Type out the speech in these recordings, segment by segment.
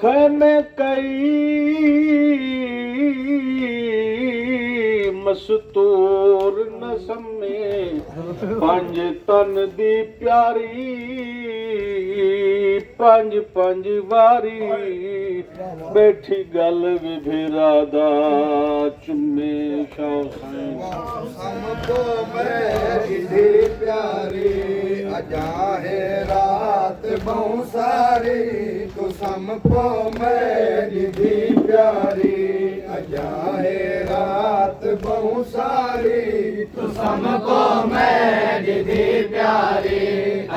खैमे कई मस्तूर न सम्मे पंज तन दी प्यारी पंज पंज वारी बैठी गल विभेरा दा चुम्मे हमको मेरी प्यारी अजा है रात बहु सारी तो हमको मेरी प्यारी अजा है रात बहु सारी तो हमको मेरी प्यारी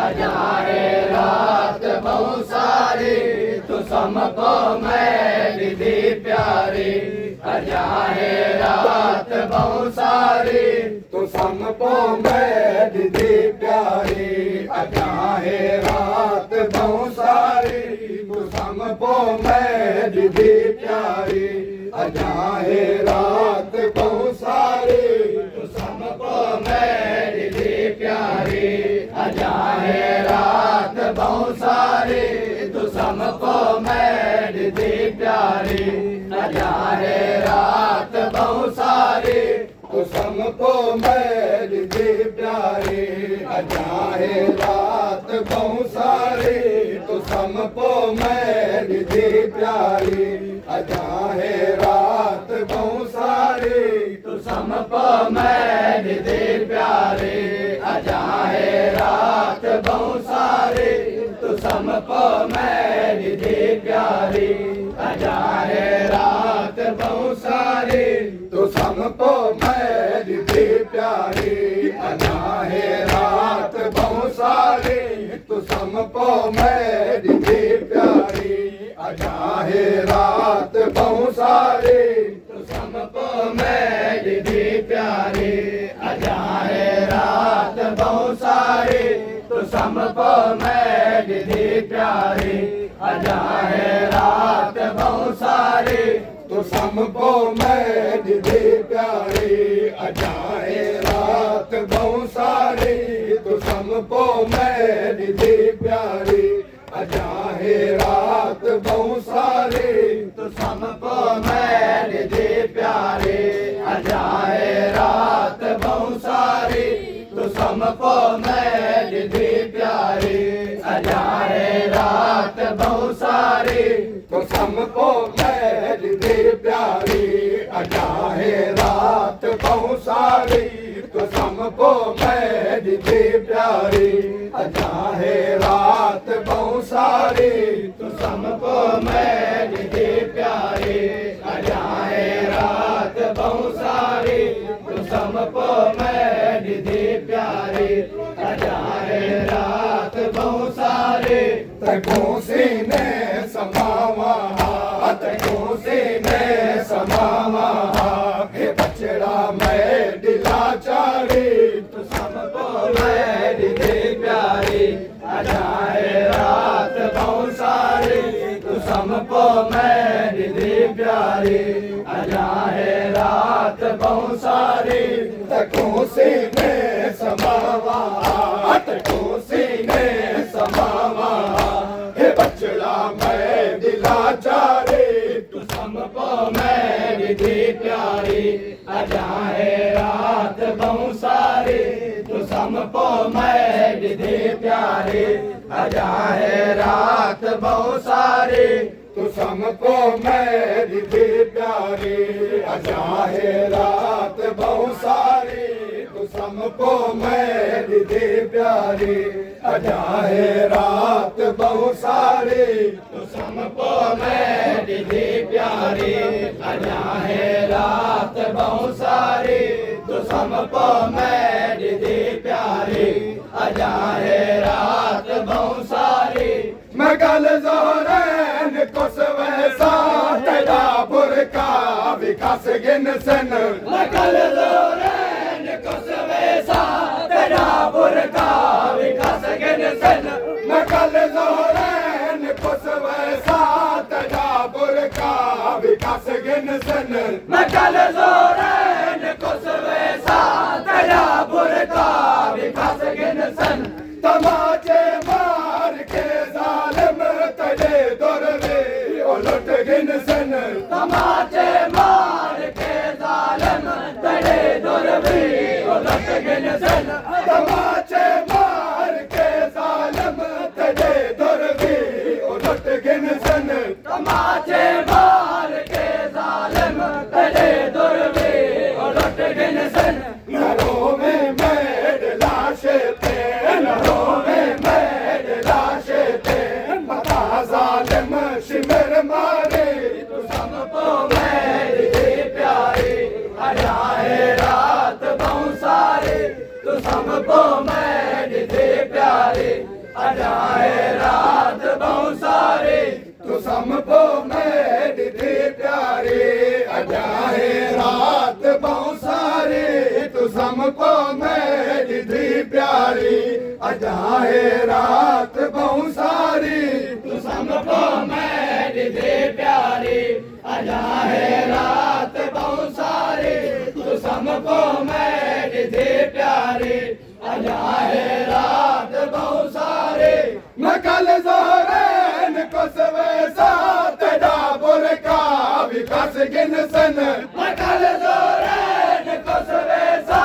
अजा है रात बहुत सारी तो हमको मेरी प्यारी अजा है रात बहुत सारी तो हमको मेरी प्यारी अजा है रात बहु सारी तो हमको मेरी प्यारी अजा है रात बहु सारी तो हमको मेरी प्यारी अजा है रात बहुत सारी तो हमको मेरी प्यारी अजा है रात बहुत सारी तो हमको मेरी प्यारी अजा है रात बहु सारी तो हमको मेरी प्यारी अजा है रात बहु सारी तो हमको मेरी प्यारी अजा है रात बहुत सारी तो हमको मेरी प्यारी अजा है रात बहुत सारी तो हमको मेरी प्यारी अजा है रात बहु सारी तो हमको मेरी प्यारी अजा है रात बहु सारी तो हमको मेरी प्यारी अजा है रात बहुत सारी तो हमको मेरी प्यारी अजा है रात बहुत सारी तो हमको मेरी प्यारी अजा है रात बहु सारी तो हमको मेरी प्यारी अजा है रात बहु सारी तो हमको मेरी प्यारी अजा है रात बहुत सारी तो हमको मेरी प्यारी अजा है रात बहुत सारी तो हमको मेरी प्यारी अजा है रात बहु सारी तो हमको मेरी प्यारी अजा है रात बहु सारी तो हमको मेरी प्यारी अजा है रात बहुत सारी तो हमको मेरी प्यारी अजा है रात बहुत सारी तको सीने समावा तको सीने समावा हे बचड़ा मैं दिला चारी तो हमको मेरी प्यारी अजा है रात बहुत सारी तो हमको मेरी प्यारी अजा है रात बहुत सारी तको सीने समावा तको सीने समावा हे बचड़ा मैं दिला चारी तो हमको मेरी प्यारी अजा है रात बहुत सारी तो हमको मेरी प्यारी अजा है रात बहुत सारी तो हमको मेरी प्यारी अजा है रात बहु सारी तो हमको मेरी प्यारी अजा है रात बहु सारी तो हमको मेरी प्यारी अजा है रात बहुत सारी तो हमको मेरी प्यारी अजा है रात बहुत सारी मैं कल जोरन को सवैसा तेरा बुरका विकास गिन सन लगल जोरन को सवेसा तेरा बुरका विकास गिन सन मैं कल जोरन को सवैसा तेरा बुरका विकास गिन सन लगल जोरन को सवेसा तेरा बुरका विकास गिन सन तमाचे मार के जालिम तले दुर वे ओ अजा है रात बहुत सारी तो समझो मेरी धी प्यारी अजा है रात बहुत सारी तो समझो मेरी धी प्यारी अजा है रात बहुत सारी तू सबको मेरी दे प्यारी अजा है रात बहुत सारी तू सबको मेरी दे प्यारी अजा है रात बहुत सारी मैं कल ज़ोहरैन को सवेसा तेरा बुरका विकास गिनसन मकल जोरन कसवे सा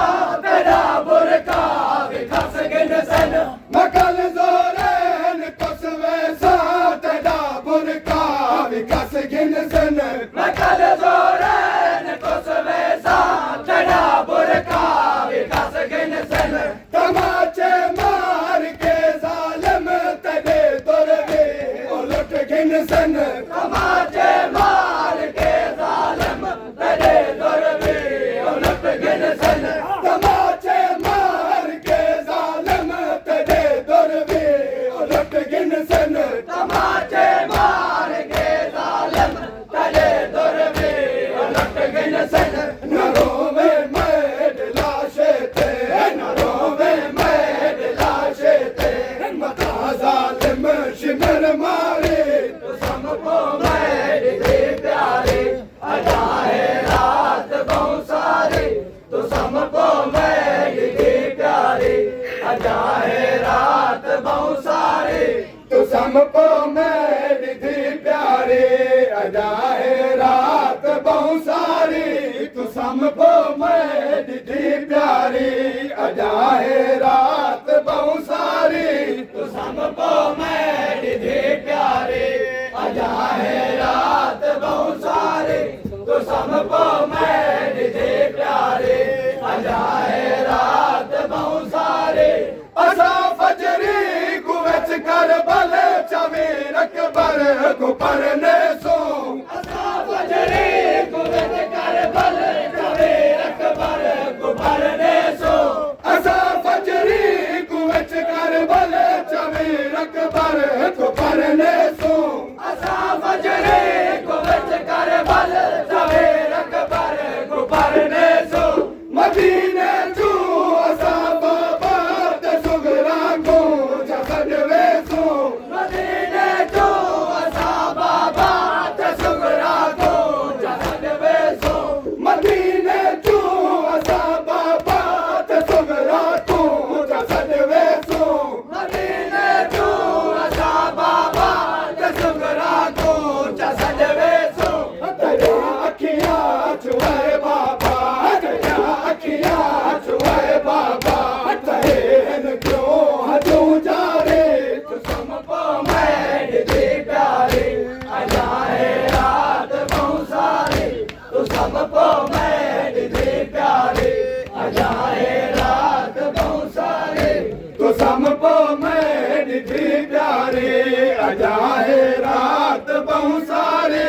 तेरा बुरका विकास गिनसन मैं कल ज़ोहरैन को सवेसा तेरा बुरका विकास गिनसन मकल जोरन कसवे सा तेरा बुरका विकास गिनसन तमाचे मार के जालिम तेरे दुर्गे उलट गिनसन तमाचे मार के जालिम तेरे दुर्गे उलट गिनसन तमाचे मार के जालिम तेरे दुर्गे उलट गिनसन तमाचे मार के जालिम तेरे दुर्गे उलट गिनसन नरों में मैड लाशे थे नरों में मैड लाशे थे मता जालिम शिमर मारे सबको मेरी दे प्यारी अजा है रात बहुत सारी तो सबको मेरी दे प्यारी अजा है रात बहुत सारी तो समझो मेरी धी प्यारी अजा है रात बहुत सारी तो समझो मेरी धी प्यारी अजा है रात बहुत सारी तो सबको मेरी दे प्यारी अजा है रात बहुत सारी तो सबको मेरी दे प्यारी अजा है रात बहुत सारी असा फजरी कुवच कर बल चवीर अकबर को परने सो असा बजरी कुवत कर बल चवे अकबर को भरने सो असा फजरी कुवच कर बल चवीर अकबर को परने सो असा बजरी कुवत कर बल चवे अकबर को भरने सो मदीने तू असा बाबा ते सुगरा को जसद वेसो मदीने जो असा बाबा तसुगरा को जहद वेसो मदीने तू असा बाबा ते सुगरा को जसद वेसो मदीने जो असा बाबा तसुगरा को जहद वेसो तेरा अखियां छुए बाबा तेरा अखियां छुए बाबा तहेन क्यों हजू जा रे तू सबको मेरी दी प्यारी अजा है रात बहुत सारी तू सबको मेरी दी प्यारी अजा है रात बहुत सारी तो समझो मेरी धी प्यारी अजा है रात बहुत सारी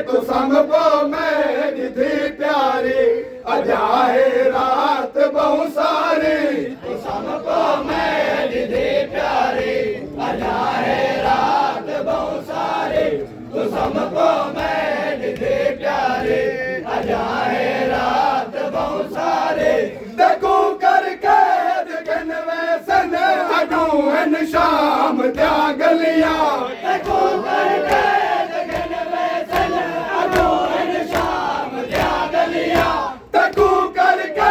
तो समझो मेरी धी प्यारी अजा है रात बहुत सारी तू सबको मेरी दी प्यारी अजा है रात बहुत सारी तू सबको मेरी दी प्यारी अजा है रात बहुत सारी देखो करके दिखन वैसन अडूहन शाम त्या गलिया देखो करके लगन वैसन अडोहन शाम त्या गलिया देखो करके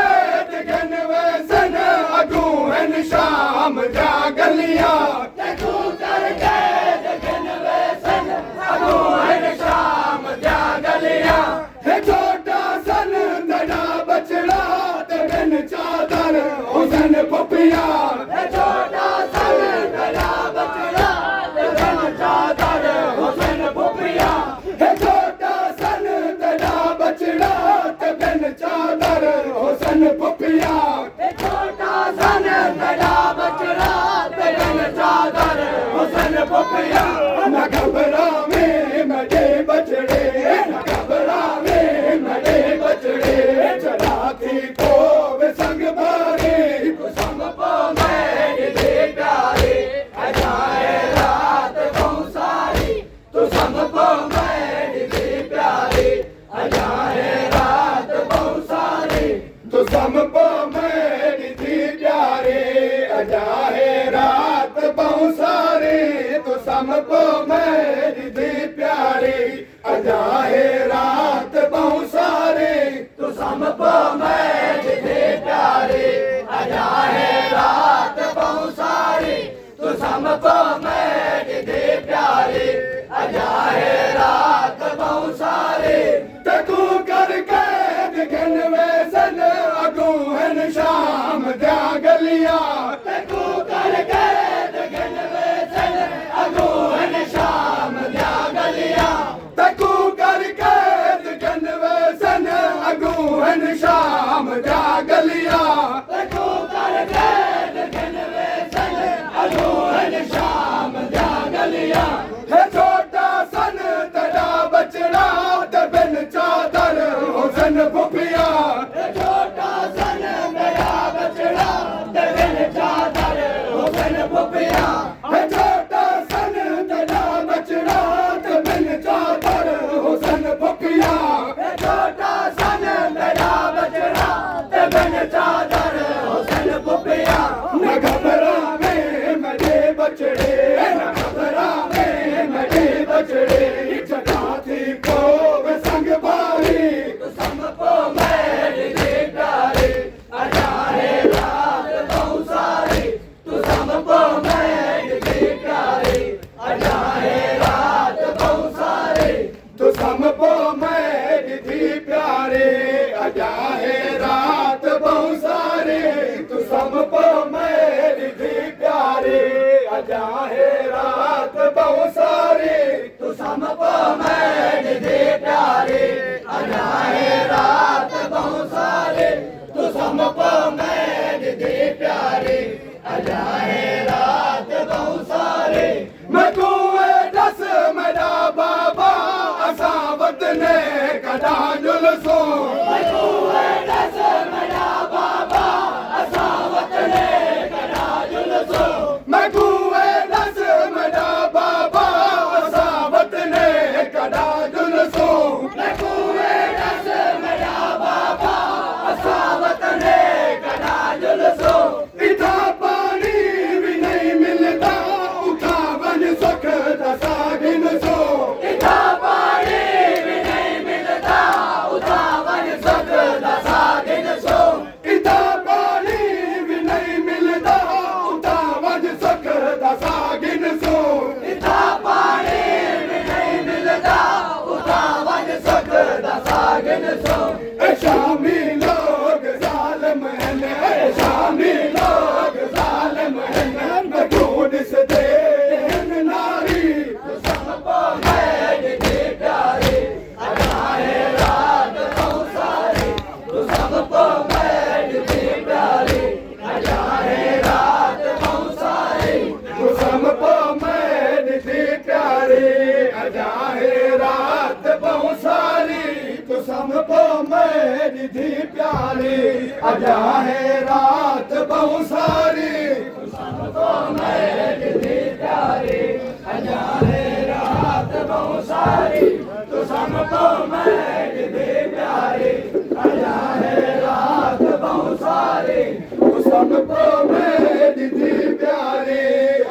दिखन वैसन अडूहन शाम त्या गलिया देखो करके लगन वैसन अडोहन शाम त्या गलिया हे छोटा सन तड़ा बचड़ा ते बिन चादर हुसन पपिया छोटा सन गला बचड़ा लगन चादर हुसैन पुपिया हे छोटा सन तड़ा बचड़ा ते बिन चादर हुसन पपिया छोटा सन गला बचड़ा लगन चादर हुसैन पुपिया न घबरावे मडे बचड़े न घबरावे मडे बचड़े चढ़ाती को वे संग भारी तू सबको मैं समको मेरी धी प्यारी अजा है रात बहु सारी तू समको मेरी धी प्यारी अजा है रात बहु सारी तू समको मेरी धी प्यारी अजा है रात बहु सारी तू करके दिखन वैसन अगू हन शाम त्या गलिया तू करके दिखन वैसन अगू हन शाम त्या गलिया तू करके दिखन वैसन अगू हन शाम त्या गलिया तू करके दिखन वैसन अगू हन शाम त्या गलिया है छोटा सन तेरा बचड़ा ते बिन चादर हुसन फुफिया छोटा सन मेरा बचड़ा ते बिन चादर हुसन फुफिया है छोटा सन तेरा बचड़ा ते बिन चादर हुसन फुफिया छोटा सन मेरा बचड़ा ते बिन चादर हुसन फुफिया न घबरावे मेरे बचड़े न घबरावे मेरे बचड़े जगा थी को संग भारी तू समको मेरी धी प्यारी अजा है रात बहु सारी तू समको मेरी धी प्यारी अजा है रात बहु सारी तू समको मेरी धी प्यारे अजा है रात बहु सारी तू समको मेरी धी प्यारे अजा है रात बहु सारी तू समको मेरी धी प्यारी अजा है रात बहु सारी तू समको मेरी धी प्यारी अजा है रात बहु सारी मैं कुएं दस मेरा बाबा असावत ने कदा जुलसो दस मेरा बाबा असावत ने कदा जुलसो मैं कुएं दस मेरा बाबा असावत ने कदा जुलसो मैं कुएं दस मेरा बाबा असावत ने कदा जुलसो इथा पानी भी नहीं मिलता उठावन सुख दसागिन सो इतना पानी भी नहीं मिलता उठावन सुख दसा दिन सो इथा पानी भी नहीं मिलता उठावन सुख दसागिन सो इतना पानी भी नहीं मिलता उठावन सुख दसा दिन सो ए शामी लोग जालिम हैं ए शामी लोग जालिम हैं मैं ढूंढ से दे नारी समको मेरी धी प्यारी अजा है रात बहु सारी तू समको मेरी धी प्यारी अजा है रात बहु सारी तू समको मेरी धी प्यारी अजा है रात बहु सारी तू समको मेरी धी प्यारी अजा है रात बहु सारी समको मेरी धी प्यारी अजा है रात बहु सारी तू समको मेरी धी प्यारी अजा है रात बहु सारी तू समको मेरी धी प्यारी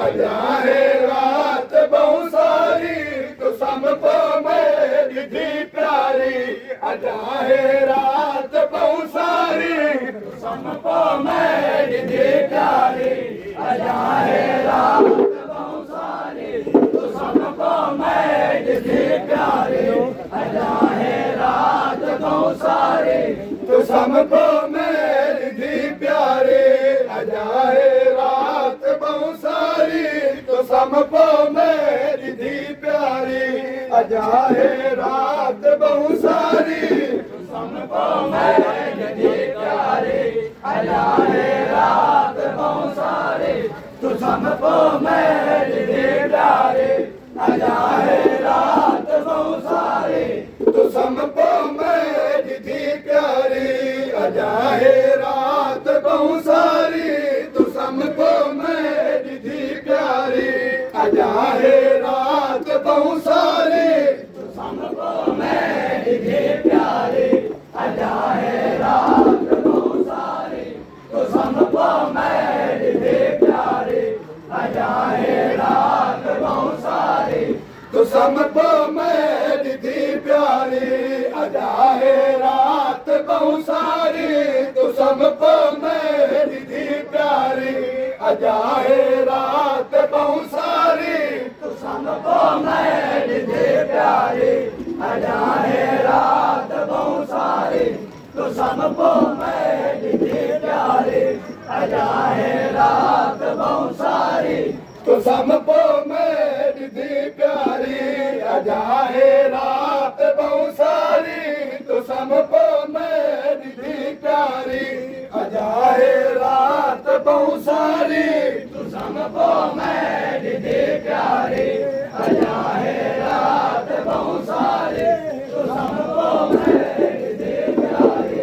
अजा है रात बहु सारी तू समको मेरी धी प्यारी अजा है रात बहु सारी समको मेरी धी प्यारी अजा है रात बहु सारी तू समको मेरी धी प्यारी अजा है रात बहु सारी तू समको मेरी धी प्यारी अजा है रात बहु सारी तू समको मेरी धी प्यारी अजा है रात बहु सारी समको मेरी धी प्यारी अजा है रात बहु सारी तू समको मेरी धी प्यारी अजा है रात बहु सारी तू समको मेरी धी प्यारी अजा है रात बहु सारी तू समको मेरी धी प्यारी अजा है रात बहु सारी समको मेरी धी प्यारी अजा है रात बहु सारी तू समको मेरी धी प्यारी अजा है रात बहु सारी समको मेरी धी प्यारी अजा है रात बहु सारी तू समको मेरी धी प्यारी अजा है रात बहु सारी तू समको मेरी धी प्यारी अजा है रात बहु सारी तू समको मेरी धी प्यारी अजा है रात बहु सारी तू समको मेरी धी प्यारी अजा है रात बहु सारी तू समको मेरी धी प्यारी अजा है रात बहु सारी तू समको मेरी धी प्यारी अजा है रात बहु सारी तू समको मेरी धी प्यारी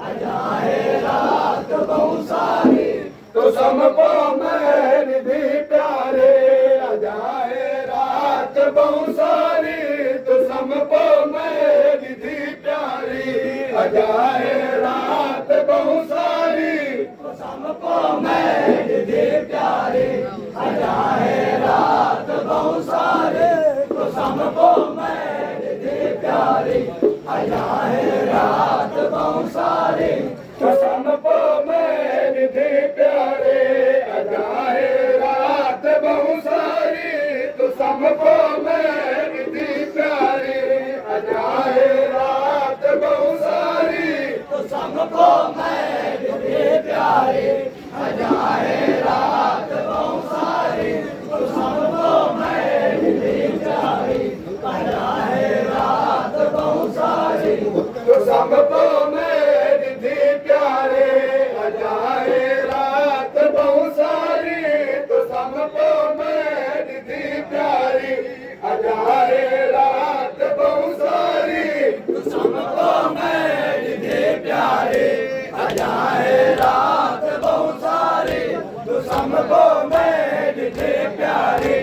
अजा है रात बहु सारी तू समको मेरी धी प्यारे अजा है रात बहु सारी तू समको मेरी धी प्यारी अजा है रात बहु सारी तू समको मेरी धी प्यारी अजा है रात बहु सारी तू समको मेरी धी प्यारी अजा है रात बहु सारी तू समको मेरी धी प्यारे अजा है रात बहु सारी तू समको मेरी धी प्यारी अजा है रात बहु सारी तू समको मेरी धी प्यारी अजा है रात बहु सारी तू समको मेरी धी प्यारी अजा है रात बहु सारी तू समको मेरी धी प्यारे अजा है रात बहु सारी तू समको मेरी धी प्यारी अजा है रात बहु सारी तू समको मेरी धी प्यारी अजा है रात बहु सारी तू समको मेरी धी प्यारी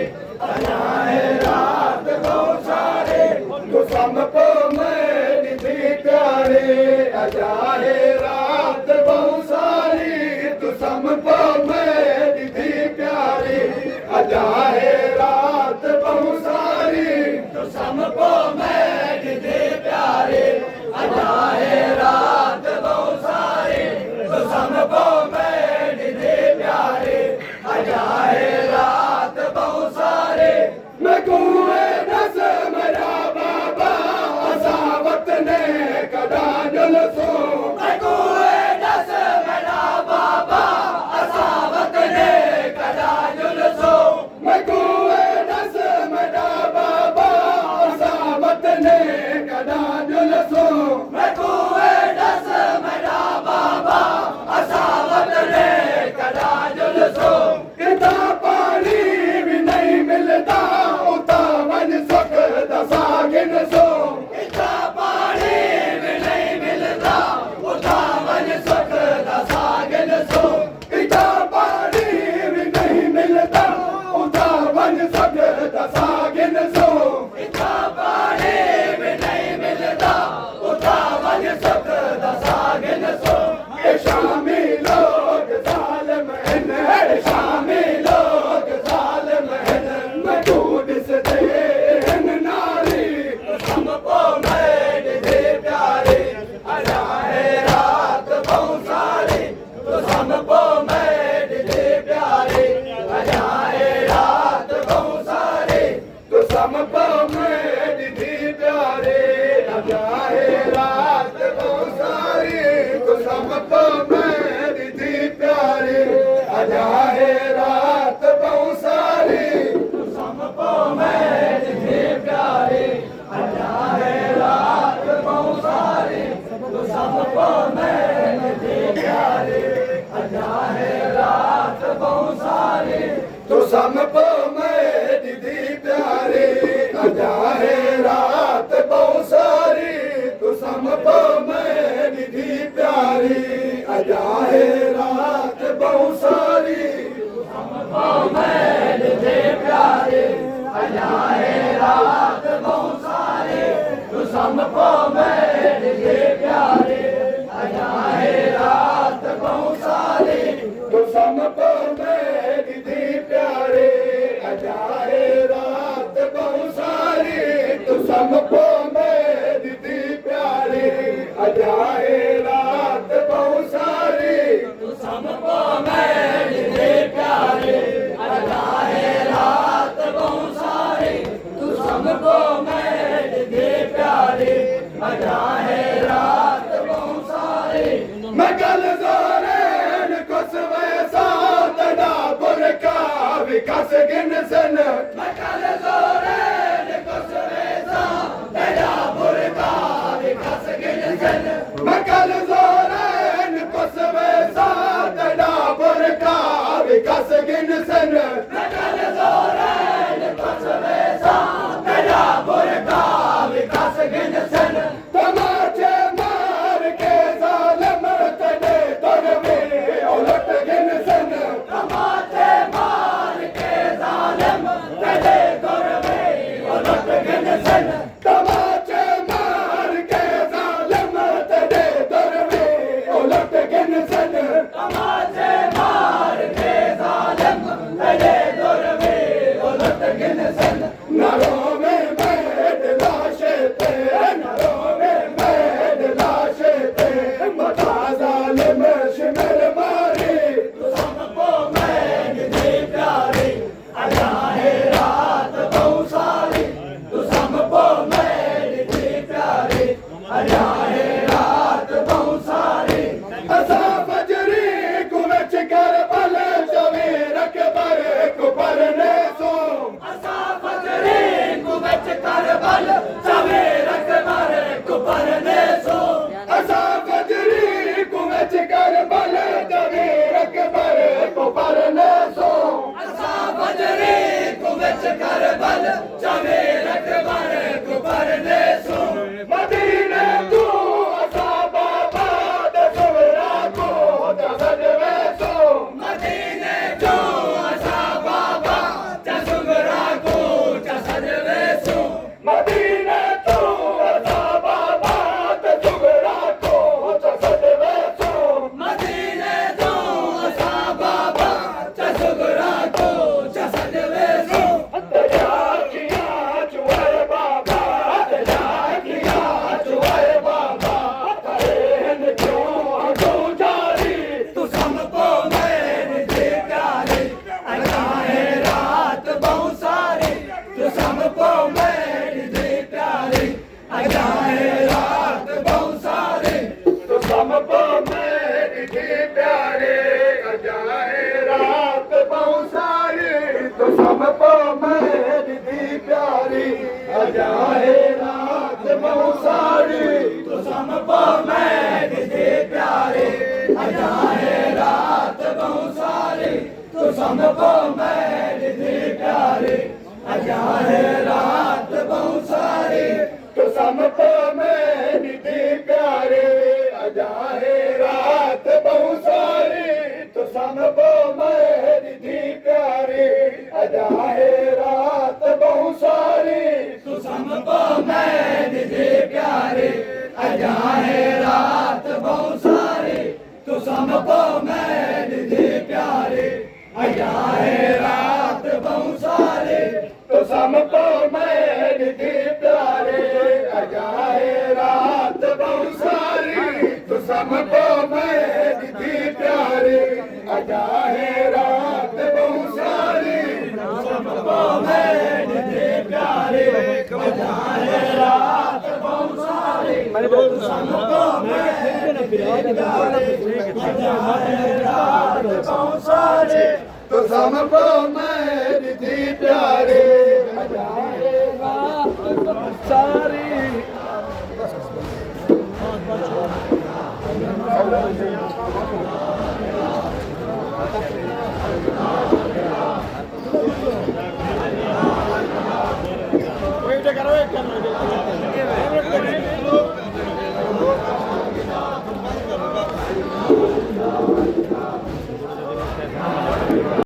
अजा है रात बहु सारी तू समको मेरी धी प्यारे अजा है रात बहु सारी तू समको मेरी धी प्यारी अजा है रात बहु सारी तू समको मेरी धी प्यारी अजा है रात बहु सारी तू समको मेरी धी प्यारी अजा है रात बहु सारी मैं कुएं दस मेरा बाबा असावत ने कदा जुल्फो मैं कुएं दस मेरा बाबा असावत ने कदा जुल्फो मैं कुएं दस मेरा बाबा असावत ने कदा जुल्फो मैं कुएं दस मेरा बाबा असावत ने कदा जुल्फो किता पानी भी नहीं मिलता उता वन सुख दसागिन सो इतना पानी भी नहीं मिलता उठा मन सुख दसागिन सो किता पानी भी नहीं मिलता उता वन सुख दसागिन सो इतना पानी भी नहीं मिलता उठा मन सुख दसागिन सो ये शामी लोग जालिम हैं शामी लोग जालिम हैं मैं दूध से देन नारी समको मेरी धी प्यारी अजा है रात बहु सारी तो समको मेरी धी प्यारी अजा है रात बहु सारी तो समको मेरी धी प्यारे अजा है रात बहु सारी तो समको मेरी धी प्यारी अजा है रात बहु सारी तो समको मेरी धी प्यारी अजा है रात बहु सारी तो समको मेरी धी प्यारी अजा है रात बहु सारी तो समको मेरी धी प्यारी अजा है रात बहु सारी तो समको मेरी धी प्यारी अजा है रात बहु सारी समको मेरी धी प्यारी अजा है रात बहु सारी तो समको मेरी धी प्यारी अजा है रात बहु सारी तो समको मेरी धी प्यारे अजा है रात बहु सारी समको मेरी धी प्यारी अजाए रात बहुत सारी तू समको मेरी धी प्यारी अजाए रात बहुत सारी तू समको मेरी धी प्यारी अजाए रात बहुत सारी मैं कल जोरेन कुछ वैसा तड़ा बुरका विकास गिन सन मकल जोरेन कुछ वैसा तेरा बुरका विकास गिनसन मैं कल जोरेन कुछ वैसा तड़ा बुरका विकास गिन सन मकल जोरेन कुछ वैसा तेरा बुरका विकास गिनसन तमाचे मार के जालिम तड़े तुर में उलट गिन सन तमाचे मार के जालिम तेरे दर में उलट गिनसन तमाचे मार के जालिम तड़े तुर में उलट गिन सन तमाचे मार के जालिम तेरे दर में उलट गिनसन नरों में बैठ लाशे थे नरों में बैठ लाशे थे बता जालिम शिमर मारी तू सबको मैं दी प्यारी अजाए रात बहुत सारी तू सबको मैं दी प्यारी अजाए रात बहुत सारी असा फजरी कुवच कर बल जवे रख बर कुपर ने सो असा फजरे कुबच कर बल सवेर कमर कुपर ने सो असा फजरी कुवच कर बल जवे रख बर कुपर ने सो असा फजरे कुबच कर बल सवेर कमर कुपर ने सो मदीने तू असा बाबा दसवरा को दसद वैसो मदीने जो असा बाबा चसुगरा को चसद वेसो मदीने तू असा बाबा दसवरा को दसद वैसो मदीने जो असा बाबा चसुगरा को चसद वेसो दया किया चुए बाबा दया किया चुए बाबा कहन क्यों तू जारी तू सबको मेरी दी प्यारी अजाए रात बहुत सारी तू सबको मेरी दी प्यारी अजाए रात बहुत सारी तो सबको मेरी धी प्यारे अजाए रात बहुत सारी तो सबको मेरी धी प्यारी अजाए रात बहुत सारी तू सबको मेरी दी प्यारी अजाए रात बहुत सारी तू सबको मेरी दी प्यारी अजाए रात बहुत सारी तो सबको मेरी धी प्यारे अजाए रात बहुत सारी तो सबको मेरी धी प्यारी अजाए रात बहुत सारी तू सबको मेरी दी प्यारी अजाए रात बहुत सारी तू सबको मेरी दी प्यारी अजाए रात बहुत सारी तो सबको मेरी धी प्यारे अजाए रात बहुत सारी तो सबको मेरी धी प्यारे अजाए रात बहुत सारी सबको मेरी दी प्यारी अजाए रात बहुत सारी तू सबको मेरी दी प्यारी अजाए रात बहुत सारी तो सबको मेरी धी प्यारे अजाए रात बहुत सारी करो एक